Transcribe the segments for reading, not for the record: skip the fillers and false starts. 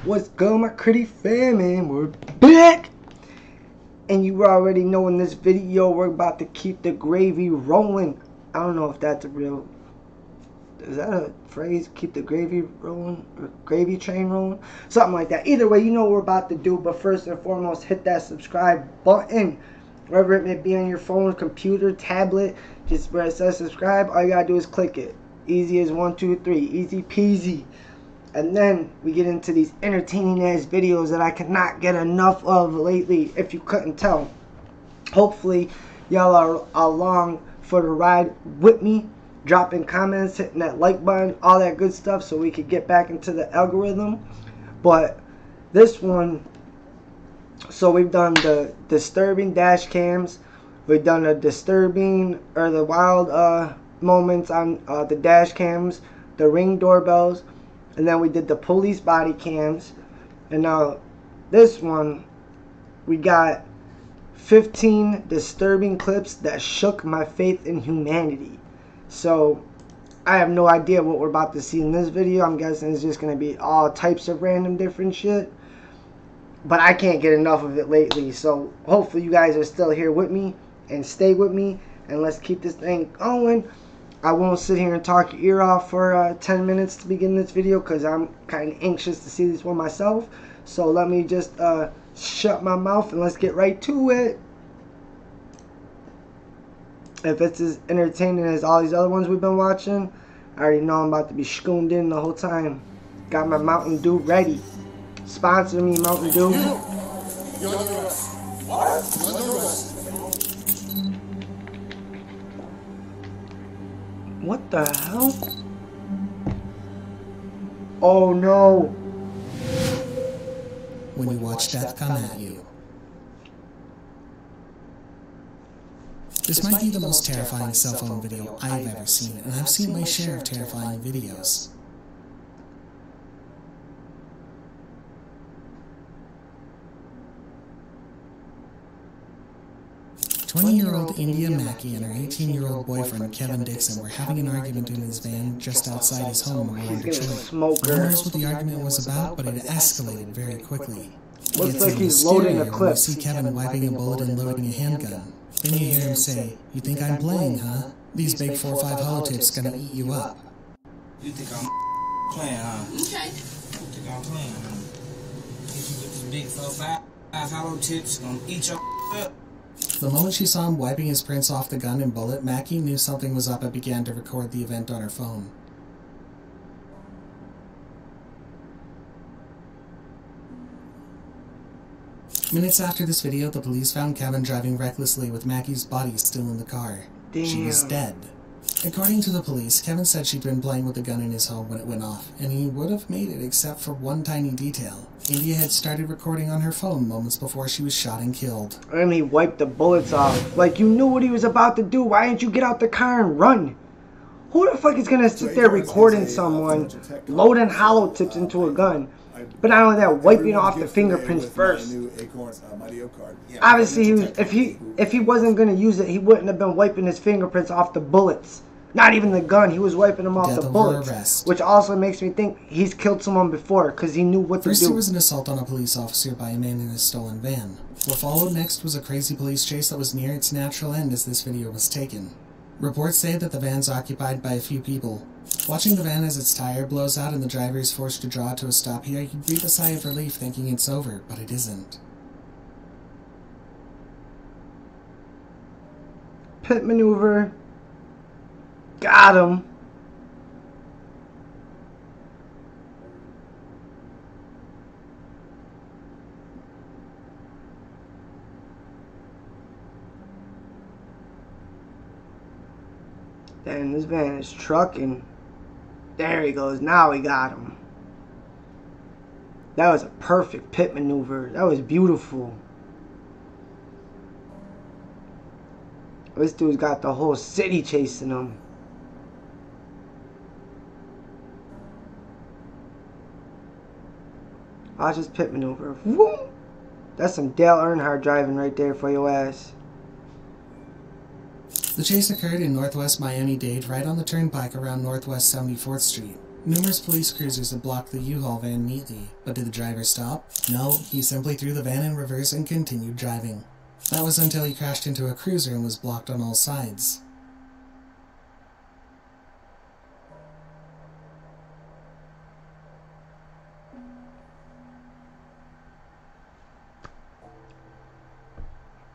What's good, my pretty fam, man? We're back! And you already know in this video, we're about to keep the gravy rolling. I don't know if that's a real... Is that a phrase? Keep the gravy rolling? Or gravy train rolling? Something like that. Either way, you know what we're about to do. But first and foremost, hit that subscribe button. Wherever it may be on your phone, computer, tablet. Just where it says subscribe, all you gotta do is click it. Easy as 1, 2, 3. Easy peasy. And then we get into these entertaining ass videos that I cannot get enough of lately, if you couldn't tell. Hopefully y'all are along for the ride with me, dropping comments, hitting that like button, all that good stuff, so we could get back into the algorithm. But this one, so we've done the disturbing dash cams, we've done the disturbing or the wild moments on the dash cams, the Ring doorbells, and then we did the police body cams. And now this one, we got 15 disturbing clips that shook my faith in humanity. So I have no idea what we're about to see in this video. I'm guessing it's just going to be all types of random different shit. But I can't get enough of it lately. So hopefully you guys are still here with me and stay with me. And let's keep this thing going. I won't sit here and talk your ear off for 10 minutes to begin this video, because I'm kind of anxious to see this one myself. So let me just shut my mouth and let's get right to it. If it's as entertaining as all these other ones we've been watching, I already know I'm about to be schooned in the whole time. Got my Mountain Dew ready. Sponsor me, Mountain Dew. What the hell? Oh no. When you watch death come at you. This might be the most terrifying cell phone video I've ever seen, and I've seen my share of terrifying videos. 20-year-old India Mackey and her 18-year-old boyfriend Kevin Dixon were having an argument in his van just outside his home around Detroit. No one knows what the argument was about, but it escalated very quickly. Looks like he's loading a clip. You see Kevin wiping a bullet and loading a handgun. Then you hear him say, "You think I'm playing, huh? These big 4.5 hollow tips gonna eat you up." You think I'm playing, huh? Okay. You think I'm playing, huh? If you with these big 4.5 hollow tips gonna eat your up. The moment she saw him wiping his prints off the gun and bullet, Mackie knew something was up and began to record the event on her phone. Minutes after this video, the police found Kevin driving recklessly with Mackie's body still in the car. Damn. She was dead. According to the police, Kevin said she'd been playing with the gun in his home when it went off, and he would have made it except for one tiny detail. India had started recording on her phone moments before she was shot and killed. And he wiped the bullets off. Like, you knew what he was about to do. Why didn't you get out the car and run? Who the fuck is gonna sit there recording someone loading hollow tips into a gun? But not only that, wiping off the fingerprints first. Obviously, if he wasn't gonna use it, he wouldn't have been wiping his fingerprints off the bullets. Not even the gun, he was wiping them off the bullets. Which also makes me think he's killed someone before, because he knew what to do. First, there was an assault on a police officer by a man in a stolen van. What followed next was a crazy police chase that was near its natural end as this video was taken. Reports say that the van's occupied by a few people. Watching the van as its tire blows out and the driver is forced to draw to a stop here, you breathe a sigh of relief thinking it's over, but it isn't. Pit maneuver. Got him. Damn, this van is trucking. There he goes. Now we got him. That was a perfect pit maneuver. That was beautiful. This dude's got the whole city chasing him. Watch his pit maneuver. Woo! That's some Dale Earnhardt driving right there for your ass. The chase occurred in northwest Miami-Dade, right on the turnpike around Northwest 74th Street. Numerous police cruisers had blocked the U-Haul van neatly, but did the driver stop? No, he simply threw the van in reverse and continued driving. That was until he crashed into a cruiser and was blocked on all sides.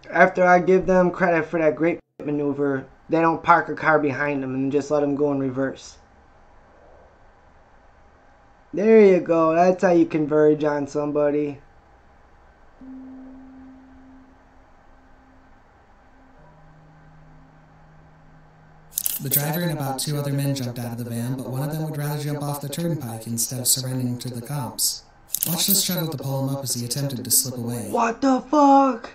After I give them credit for that great maneuver, they don't park a car behind them and just let them go in reverse. There you go. That's how you converge on somebody. The driver and about 2 other men jumped out of the van, but one of them would rather jump off the turnpike instead of surrendering to the cops. Watch the struggle to pull him up as he attempted to slip away. What the fuck?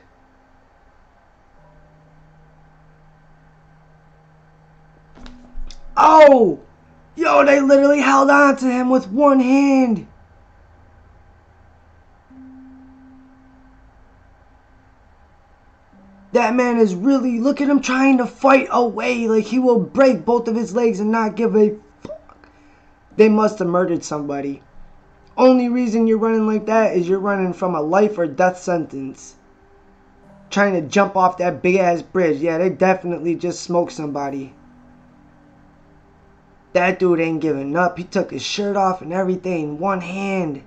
Oh! Yo, they literally held on to him with one hand. That man is really, look at him trying to fight away. Like he will break both of his legs and not give a fuck. They must have murdered somebody. Only reason you're running like that is you're running from a life or death sentence. Trying to jump off that big ass bridge. Yeah, they definitely just smoked somebody. That dude ain't giving up. He took his shirt off and everything. One hand.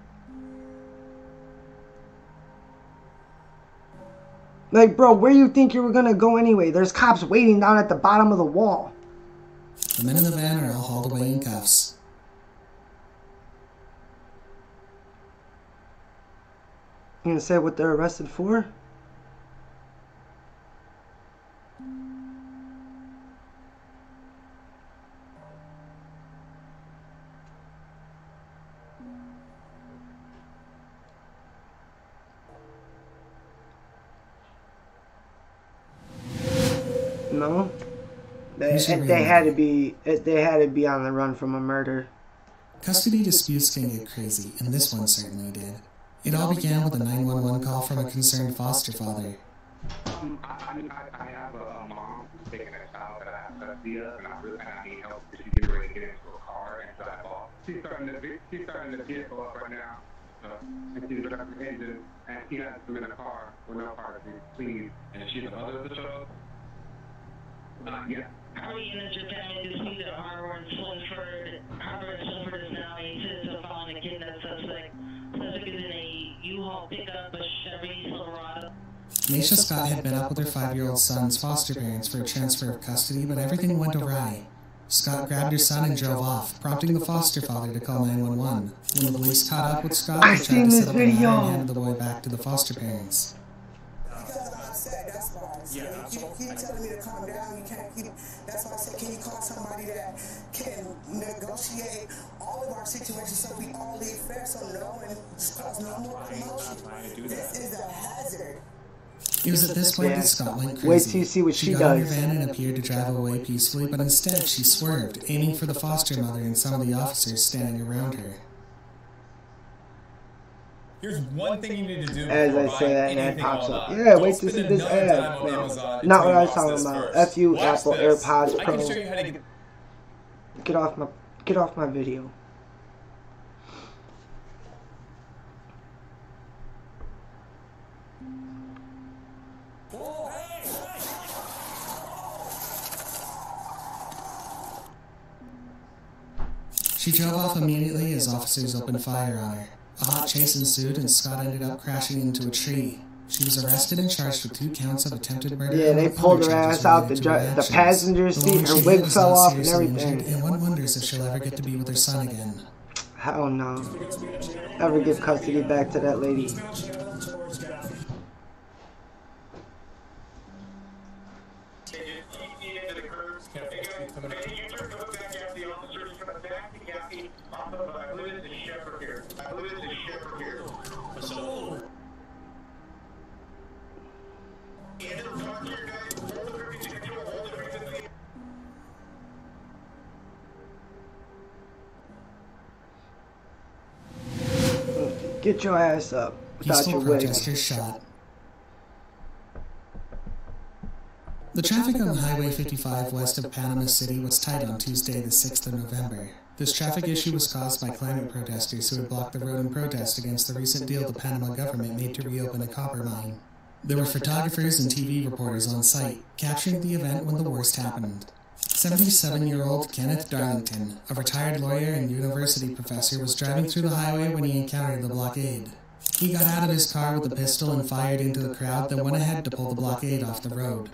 Like, bro, where you think you were gonna go anyway? There's cops waiting down at the bottom of the wall. The men in the van are all hauled away in cuffs. You gonna say what they're arrested for? No, they had to be on the run from a murder. Custody disputes can get crazy, and this one certainly did. It all began with a 911 call from a concerned foster father. I have a mom who's taking a child that I have custody of, and I need help because she's getting ready to get into a car and drive off. She's starting to vehicle up right now, and she's apprehended, and she has them in a car with no car seat, please. And she's the mother of the child. Yeah. How many units are family deceased at Harbor and Slinford? Harbor and Slinford is now a citizen following a kidnapped suspect. Suspect is in a U-Haul pickup, a Chevy Silverado. Naisha Scott had met up with her 5-year-old son's foster parents for a transfer of custody, but everything went awry. Scott grabbed her son and drove off, prompting the foster father to call 911. When the police caught up with Scott, they tried to set up a matter and handed the boy back to the foster parents. Because I'm upset, that's why. Yeah, you keep telling me to calm down, you can't keep... That's why I said, can you call somebody that can negotiate all of our situations so we all leave fair, so no one cause no more commotion? This is a hazard. It was at this point that Scott went crazy. Wait till you see what she got in her does. van and appeared to drive away peacefully, but instead she swerved, aiming for the foster mother and some of the officers standing around her. Here's one thing you need to do. As I say that, and that pops up. Yeah, wait to see this ad. No, not what I was talking about. F you, Apple AirPods Pro. I can show you how to Get off my video. She drove off immediately as officers opened fire on her. A hot chase ensued and Scott ended up crashing into a tree. She was arrested and charged with 2 counts of attempted murder. Yeah, they pulled her ass out the passenger seat, her wig fell off and everything. And one wonders if she'll ever get to be with her son again. Hell no. Ever give custody back to that lady. Get your ass up without your wig. Protesters shot. The traffic on Highway 55 west of Panama City was tight on Tuesday the 6th of November. This traffic issue was caused by climate protesters who had blocked the road in protest against the recent deal the Panama government made to reopen a copper mine. There were photographers and TV reporters on site, capturing the event when the worst happened. 77-year-old Kenneth Darlington, a retired lawyer and university professor, was driving through the highway when he encountered the blockade. He got out of his car with a pistol and fired into the crowd, then went ahead to pull the blockade off the road.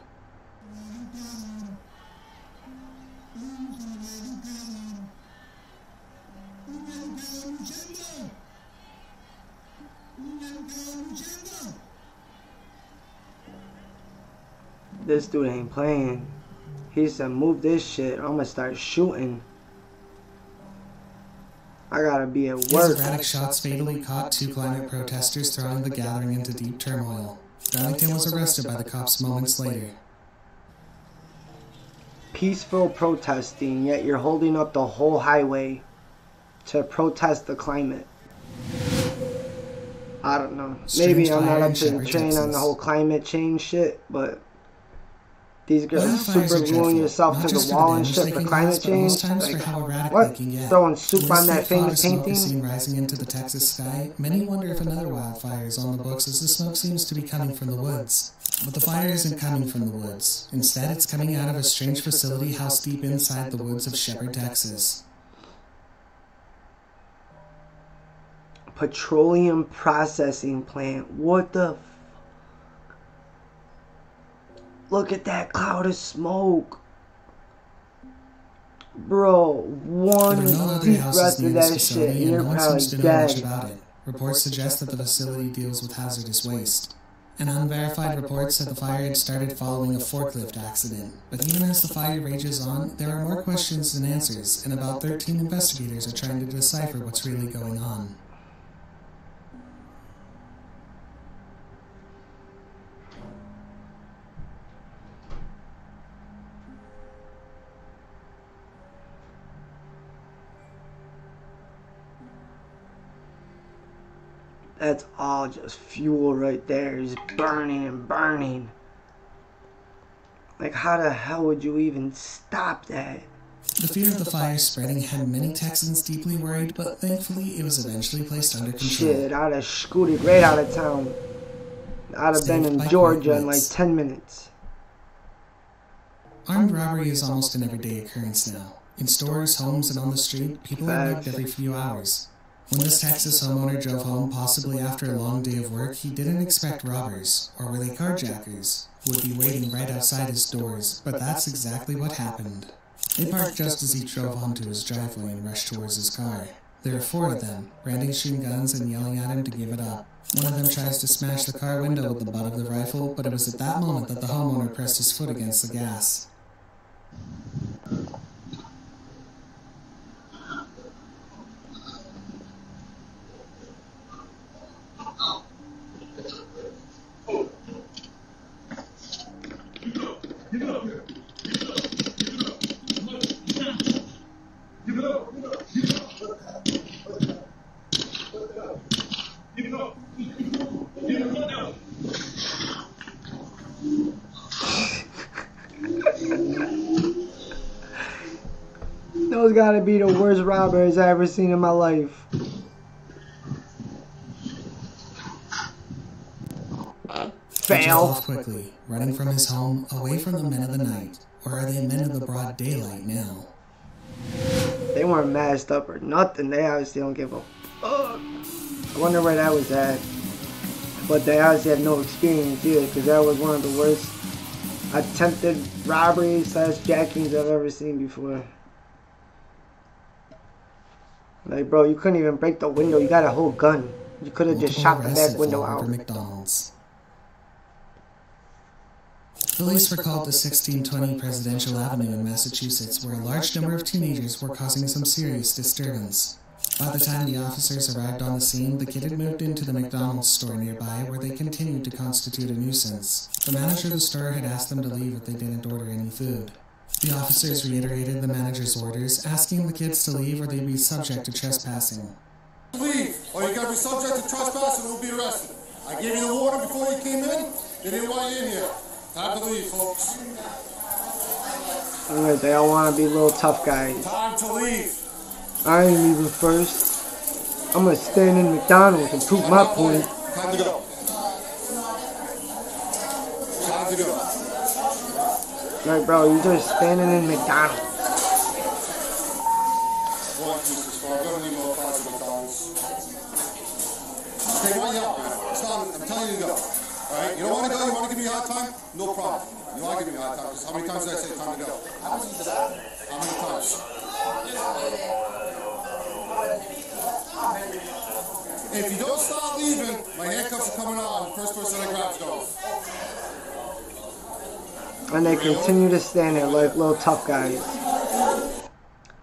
This dude ain't playing. He said, move this shit, I'm gonna start shooting. I gotta be at work. His erratic shots fatally caught 2 climate protesters, throwing the gathering into deep turmoil. Darlington was arrested by the cops moments later. Peaceful protesting, yet you're holding up the whole highway to protest the climate. I don't know. Maybe I'm not up to the train on the whole climate change shit, but these girls super gluing yourself to the wall and shit for climate change. Like, what? Throwing soup on that famous painting? Seen rising into the Texas sky, many wonder if another wildfire is on the books, as the smoke seems to be coming from the woods. But the fire isn't coming from the woods. Instead, it's coming out of a strange facility housed deep inside the woods of Shepherd, Texas. Petroleum processing plant. What the look at that cloud of smoke. Bro, one deep breath of that shit and you're probably dead. Reports suggest that the facility deals with hazardous waste. An unverified report said the fire had started following a forklift accident. But even as the fire rages on, there are more questions than answers, and about 13 investigators are trying to decipher what's really going on. That's all just fuel right there. It's burning and burning. Like, how the hell would you even stop that? The fear of the fire spreading had many Texans deeply worried, but thankfully it was eventually placed under control. Shit, I'd have scooted right out of town. I'd have been in Georgia in like 10 minutes. Armed robbery is almost an everyday occurrence now. In stores, homes, and on the street, people are mugged every few hours. When this Texas homeowner drove home, possibly after a long day of work, he didn't expect robbers, or were they carjackers, who would be waiting right outside his doors, but that's exactly what happened. They parked just as he drove onto his driveway and rushed towards his car. There are 4 of them, brandishing guns and yelling at him to give it up. One of them tries to smash the car window with the butt of the rifle, but it was at that moment that the homeowner pressed his foot against the gas. Those gotta be the worst robbers I've ever seen in my life. Fail. Off quickly, running from his home, away from the men of the night. Or are they men of the broad daylight now? They weren't masked up or nothing. They obviously don't give a fuck. I wonder where that was at. But they obviously had no experience either, because that was one of the worst attempted robberies / jackings I've ever seen before. Like, bro, you couldn't even break the window. You got a whole gun. You could have just shot the back window out. McDonald's. Police were called to 1620 Presidential Avenue in Massachusetts, where a large number of teenagers were causing some serious disturbance. By the time the officers arrived on the scene, the kid had moved into the McDonald's store nearby, where they continued to constitute a nuisance. The manager of the store had asked them to leave if they didn't order any food. The officers reiterated the manager's orders, asking the kids to leave or they'd be subject to trespassing. Leave, or you're going to be subject to trespassing and will be arrested. I gave you the warning before you came in. They didn't want you in here. Time to leave, folks. Alright, they all want to be little tough guys. Time to leave. I ain't leaving first. I'm gonna stand in McDonald's and prove my point. Time to go. Time to go. Like, bro, you just standing in McDonald's. Watch this far. I'm gonna need more fries at McDonald's. Okay, why y'all? I'm telling you to go. Alright? You don't want to go? You want to give me a hard time? No problem. You want to give me a hard time? Just how many times did I say time to go? How many times? If you don't start leaving, my handcuffs are coming on. The first person that grabs goes. And they continue to stand there like little tough guys.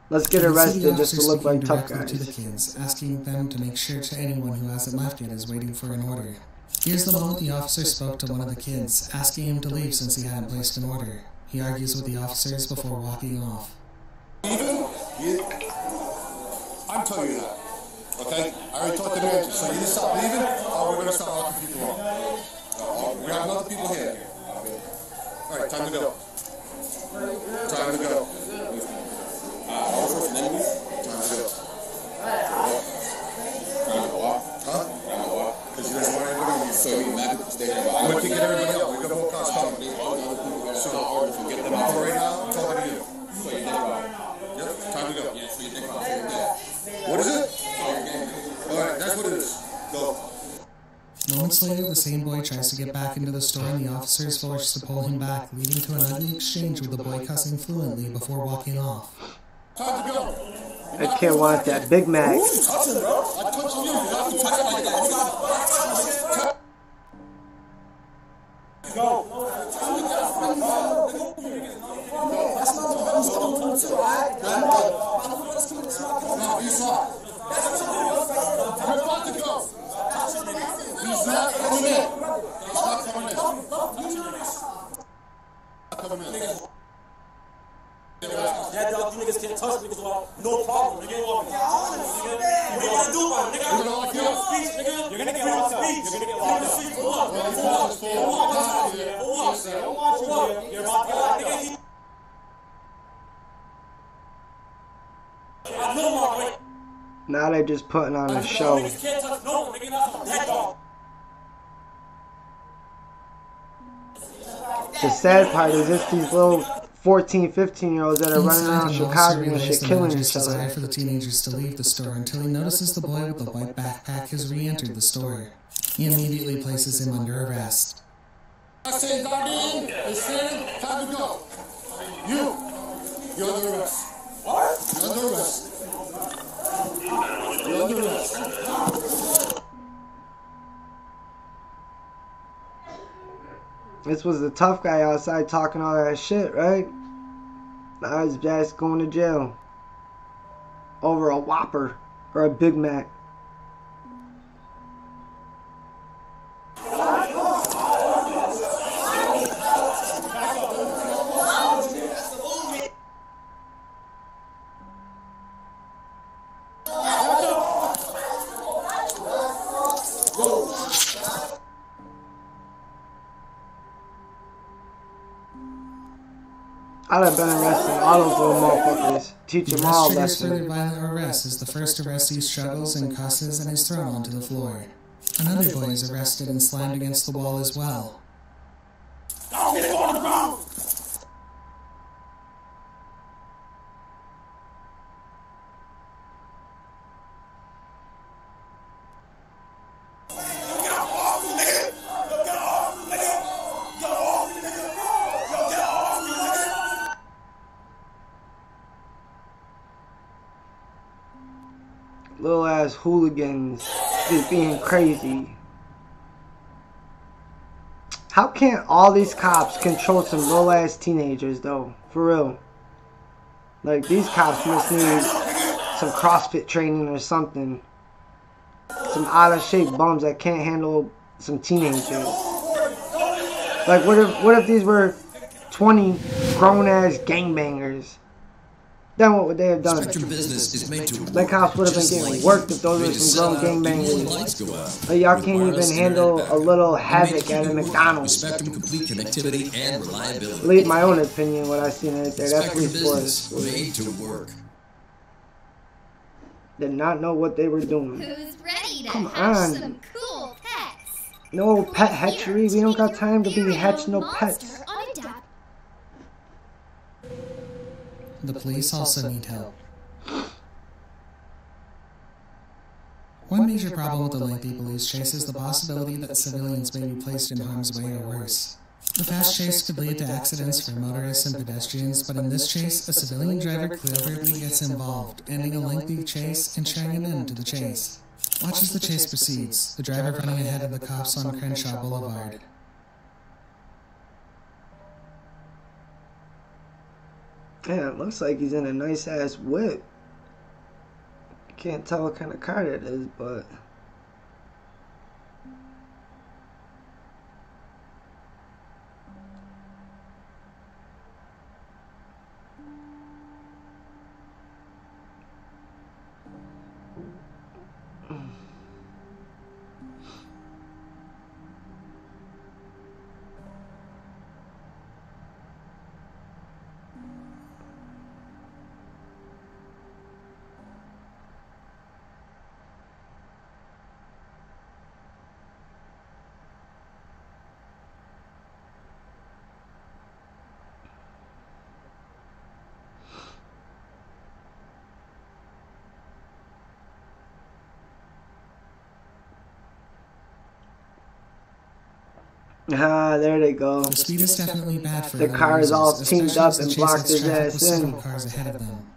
Let's get arrested just to look like tough guys. To the kids, asking them to make sure to anyone who hasn't left yet is waiting for an order. Here's the moment the officer spoke to one of the kids, asking him to leave since he hadn't placed an order. He argues with the officers before walking off. Even? I'm telling you that. Okay? I already talked to the manager. So you either stop leaving or we're going to start locking people up. We have other people here. Alright, time to go. Time to go. Time to go. Huh? Because you don't want everybody to so you mad at the I'm going to kick everybody out. We've got more cars coming. So, get them out right now. I'm talking to you. So you think about it. Yep, time to go. Yeah, so you think about it. What is it? Alright, that's what it is. Go. Moments later, the same boy tries to get back into the store and the officer is forced to pull him back, leading to an ugly exchange with the boy cussing fluently before walking off. Time to go. That kid wants that Big Mac. I'm touching you. You're not touching like that. Go. No, he's not. You're about to go. He's not coming in. He's not coming in. That dog, you niggas can't touch niggas without no problem. Nigga, what are you gonna do about it, nigga? You're gonna get locked up. You're gonna get locked up. You're gonna get locked up. For what? You're about to get locked up. Now they're just putting on a show. The sad part is it's these little 14, 15-year-olds that are running around Chicago and shit, killing each other. For the teenagers to leave the store until he notices the boy with the white backpack has re-entered the store. He immediately places him under arrest. I say, Darlene, it's time to go. You're under arrest. What? You're under arrest. You're under arrest. This was the tough guy outside talking all that shit, right? Now he's just going to jail over a Whopper or a Big Mac. I'd have been arresting all those little motherfuckers. Teach them all further lessons. violent arrest as the first arrestee struggles and cusses and is thrown onto the floor. Another boy is arrested and slammed against the wall as well. Little ass hooligans just being crazy. How can't all these cops control some little ass teenagers though? For real. Like, these cops must need some CrossFit training or something. Some out of shape bums that can't handle some teenagers. Like, what if these were 20 grown ass gangbangers? Then what would they have done? Business is made to Like, cops would have been getting worked if those were some grown gangbangers. But y'all can't even handle a little havoc at a McDonald's. Spectrum complete connectivity and reliability. Leave my own opinion what I seen right there. That's police force. Made to work. did not know what they were doing. Who's ready to Come hatch on. some cool pets? No pet hatchery. We don't got time to be hatching no pets. The police also need help. One major problem with the lengthy police chase is the possibility that civilians may be placed in harm's way or worse. The fast chase could lead to accidents for motorists and pedestrians, but in this chase, a civilian driver cleverly gets involved, ending a lengthy chase and sharing an end to the chase. Watch as the chase proceeds, the driver running ahead of the cops on Crenshaw Boulevard. Yeah, it looks like he's in a nice ass whip. Can't tell what kind of car that is, but there they go. The speed is definitely bad for the car is all teamed up and blocked his ass in. Several cars ahead of them.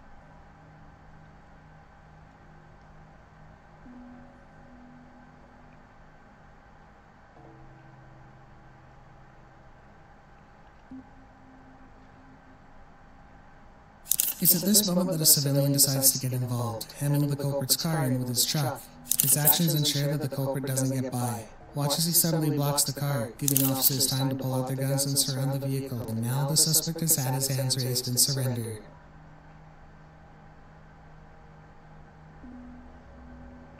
It's at this moment that a civilian decides to get involved, hemming the culprit's car in with his truck. His actions ensure that the culprit doesn't get by. Watch as he suddenly blocks the car, giving officers time to pull out their guns and surround the vehicle, and now the suspect has had his hands raised in surrender.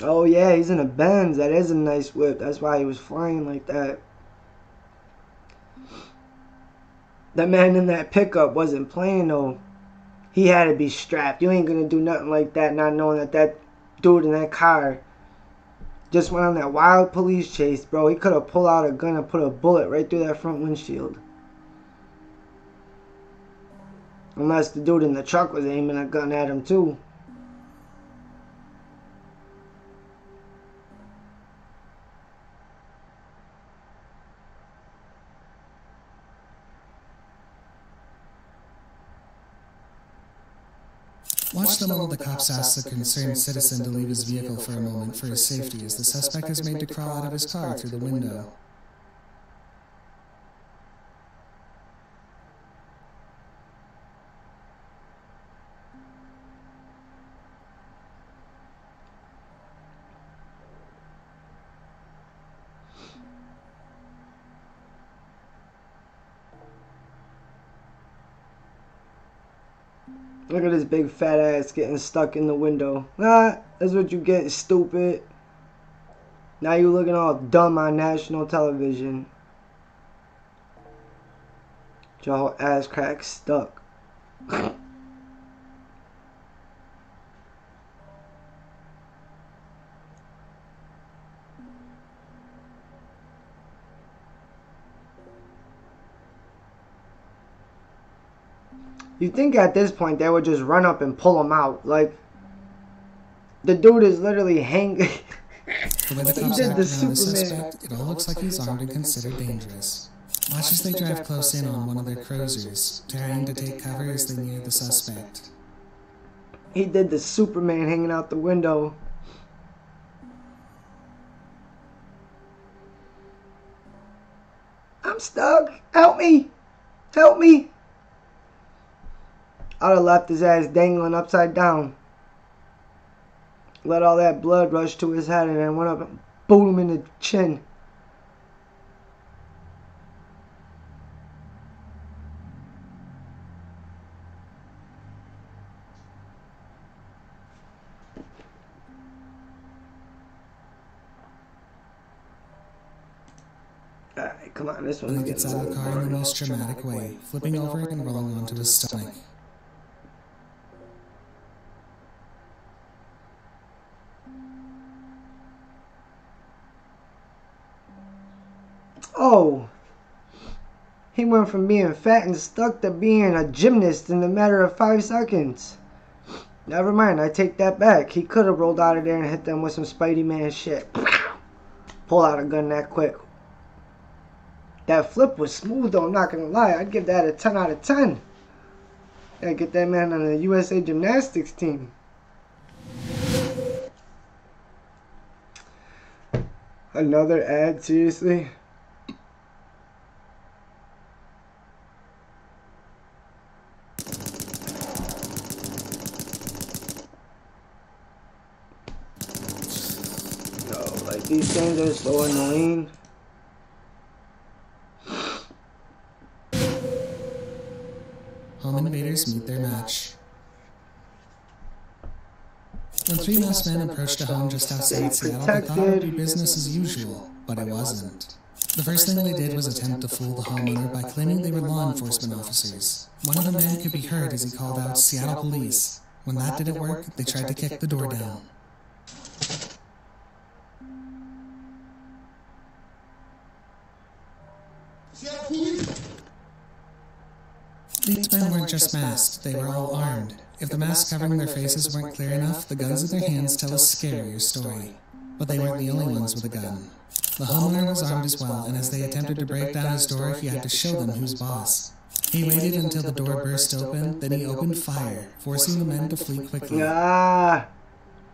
Oh yeah, he's in a Benz. That is a nice whip. That's why he was flying like that. That man in that pickup wasn't playing though. He had to be strapped. You ain't gonna do nothing like that not knowing that that dude in that car just went on that wild police chase, bro. He could have pulled out a gun and put a bullet right through that front windshield. Unless the dude in the truck was aiming a gun at him too. Watch the moment the cops ask the concerned citizen to leave his vehicle for a moment for his safety as the suspect is made to crawl out of his car through the window. Look at this big fat ass getting stuck in the window. Ah, that's what you get, stupid. Now you looking all dumb on national television. Your whole ass crack stuck. You think at this point they would just run up and pull him out? Like, the dude is literally hanging. The way the cops acted on the suspect, it all looks like he's armed and considered dangerous. Watch as they drive close in on one of their cruisers, trying to take cover as they near the suspect. He did the Superman hanging out the window. I'm stuck. Help me. Help me. I'd have left his ass dangling upside down. Let all that blood rush to his head and then went up and boot him in the chin. Alright, come on, this one's He gets out of the car in the most dramatic way, flipping over and rolling onto his stomach. Oh, he went from being fat and stuck to being a gymnast in a matter of 5 seconds. Never mind, I take that back. He could have rolled out of there and hit them with some Spidey Man shit. Pull out a gun that quick. That flip was smooth though, I'm not gonna lie. I'd give that a 10 out of 10. Gotta get that man on the USA gymnastics team. Another ad, seriously? No, like these things are so annoying. Home invaders meet their match. When 3 masked men approached a home just outside Seattle, they thought it would be business as usual, but it wasn't. The first thing they did was attempt to fool the homeowner by claiming they were law enforcement officers. One of the men could be heard as he called out Seattle police. When that didn't work, they tried to kick the door down. These men weren't just masked, they were all armed. If the masks covering their faces weren't clear enough, the guns in their hands tell a scarier story. But they weren't the only ones with a gun. The homeowner was armed as well, and as they attempted to break down his door, he had to show them who's boss. He waited until the door burst open, then he opened fire, forcing the men to flee quickly. Ah,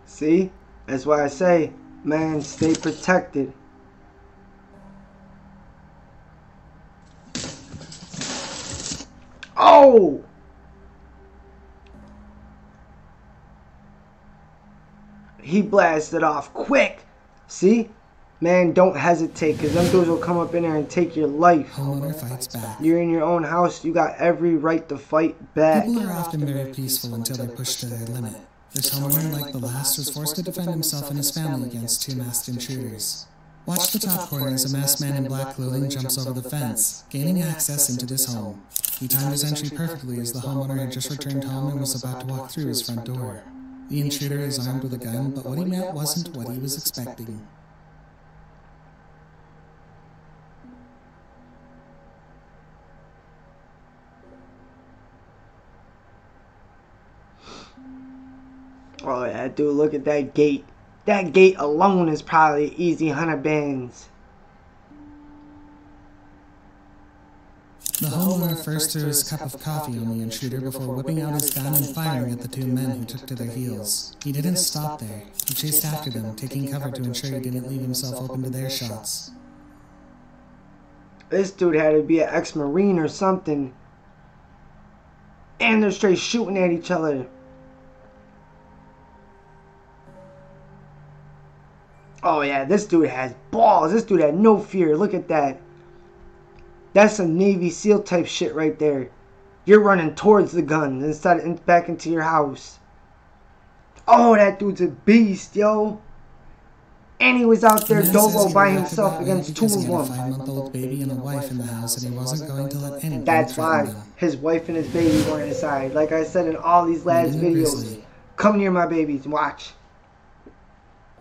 see? That's why I say, man, stay protected. Oh! He blasted off quick. See? Man, don't hesitate, because them dudes will come up in there and take your life. Homeowner fights back. You're in your own house. You got every right to fight back. People are often very peaceful until they're pushed to their limit. This homeowner, like the last, was forced to defend himself and his family against 2 masked intruders. Watch the top corner as a masked man in black clothing jumps over the fence, gaining access into this home. He timed his entry perfectly as the homeowner had just returned home and was about to walk through his front door. The intruder is armed with a gun, but what he met wasn't what he was expecting. Oh yeah, dude, look at that gate. That gate alone is probably easy 100 bands. The homeowner first threw his cup of coffee on the intruder before whipping out his gun and firing at the 2 men who took to their heels. He didn't stop there. He chased after them, taking cover to ensure he didn't leave himself open to their shots. This dude had to be an ex-Marine or something. And they're straight shooting at each other. Oh yeah, this dude has balls. This dude had no fear. Look at that. That's some Navy SEAL type shit right there. You're running towards the gun instead of back into your house. Oh, that dude's a beast, yo. And he was out there dolo by himself against 2 of them. He had a 5-month-old baby and a wife in the house, and he wasn't going to let anyone That's threaten why them. his wife and his baby were inside. Like I said in all these last videos. Come near my babies. Watch.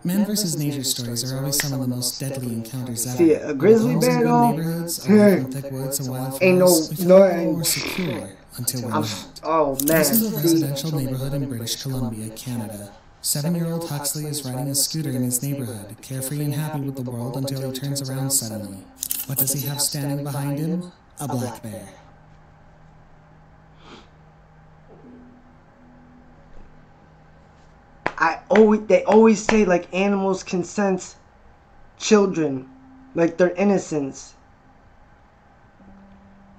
Man versus nature stories are always some of the most deadly encounters ever. See, a grizzly bear though? Neighborhoods, away from thick woods and wild Ain't no, forests, we feel more secure until we're not. Oh man. This is a residential neighborhood in British Columbia, Canada. 7-year-old Huxley is riding a scooter in his neighborhood, carefree and happy with the world until he turns around suddenly. What does he have standing behind him? A black bear. They always say like animals can sense children, like their innocence.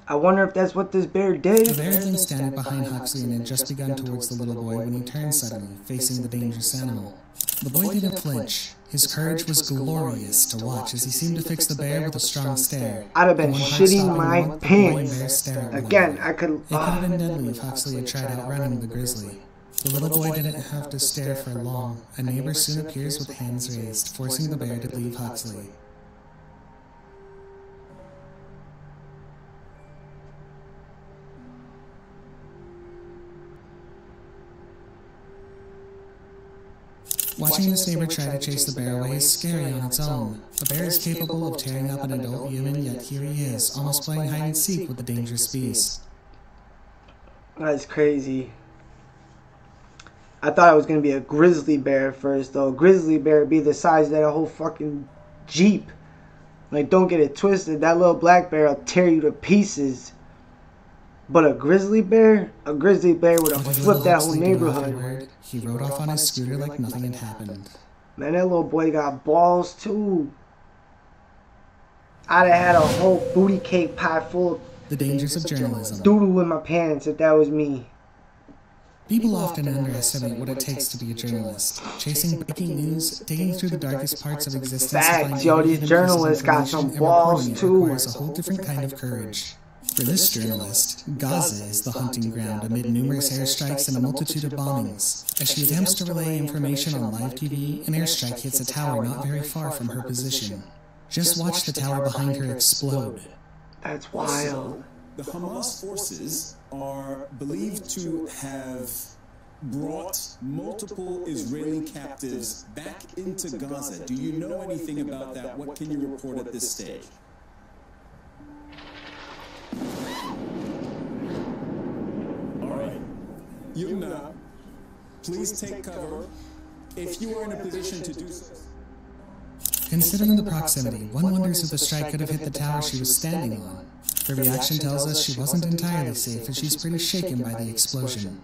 I wonder if that's what this bear did. The bear had been standing behind Huxley and had just begun towards the little boy when he turned suddenly, facing the dangerous animal. The boy didn't flinch. His courage was glorious to watch as he seemed to fix the bear with a strong stare. I'd have been shitting my pants. Again, I could... It could have been deadly if Huxley had tried outrunning the grizzly. The little boy didn't have to stare for long. A neighbor soon appears with hands raised, forcing the bear to leave Huxley. Watching this neighbor try to chase the bear away is scary on its own. A bear is capable of tearing up an adult human, yet here he is, almost playing hide and seek with the dangerous beast. That's crazy. I thought it was going to be a grizzly bear at first, though. A grizzly bear would be the size of that whole fucking Jeep. Like, don't get it twisted. That little black bear will tear you to pieces. But a grizzly bear would have flipped that whole neighborhood. He rode off on his scooter like nothing had happened. Man, that little boy got balls, too. I'd have had a whole booty cake pie full of the dangers of journalism. Doodle in my pants if that was me. People often underestimate what it takes to be a journalist. Chasing breaking news, digging through the darkest parts of existence. Facts, yo, these journalists got some balls too. Requires a whole different kind of courage. For this journalist, Gaza is the hunting ground amid numerous airstrikes and a multitude of bombings. As she attempts to relay information on live TV, an airstrike hits a tower not very far from her position. Just watch the tower behind her explode. That's wild. The Hamas forces are believed to have brought multiple Israeli captives back into Gaza. Do you know anything about that? What can you report at this stage? All right. Yumna, please take cover if you are in a position to do so. Considering the proximity, one wonders if the strike could have hit the tower she was standing on. Her reaction tells us she wasn't entirely safe, and she's pretty shaken by the explosion.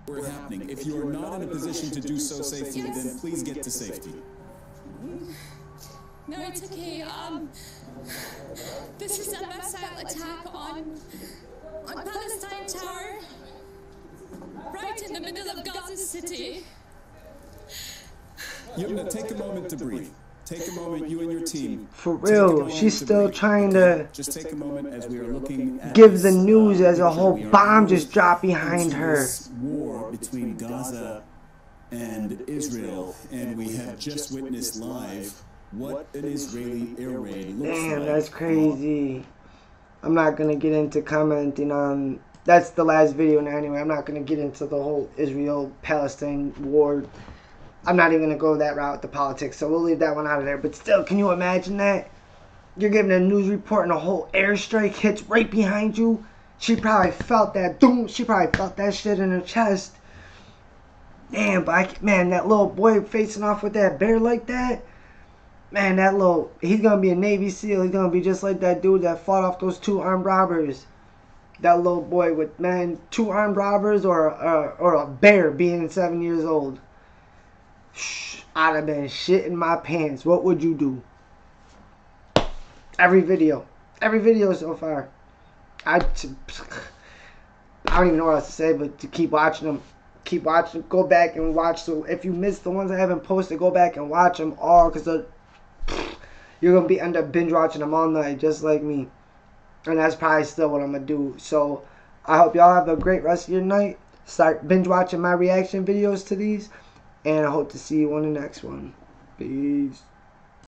We're happening. If you are not in a position to do so safely, then please get to safety. No, it's okay. This is a missile attack on Palestine Tower, right in the middle of Gaza City. Yumna, take a moment to breathe. Take a moment, you and your team. For real, she's still trying to just take a moment as we are looking at give the news as a whole bomb just dropped behind her. War between Gaza and Israel, and we have just witnessed live what an Israeli air raid looks like. Damn, that's crazy. I'm not gonna get into commenting on. That's the last video now anyway. I'm not gonna get into the whole Israel-Palestine war. I'm not even going to go that route with the politics, so we'll leave that one out of there. But still, can you imagine that? You're giving a news report and a whole airstrike hits right behind you. She probably felt that. Doom. She probably felt that shit in her chest. Damn, but man, that little boy facing off with that bear like that. Man, he's going to be a Navy SEAL. He's going to be just like that dude that fought off those 2 armed robbers. That little boy with, man, 2 armed robbers or a bear being 7 years old. I'd have been shitting my pants. What would you do? Every video so far. I don't even know what else to say, but to keep watching them. Keep watching. Go back and watch. So if you missed the ones I haven't posted, go back and watch them all, because you're going to end up binge watching them all night, just like me. And that's probably still what I'm going to do. So I hope y'all have a great rest of your night. Start binge watching my reaction videos to these. And I hope to see you on the next one. Peace.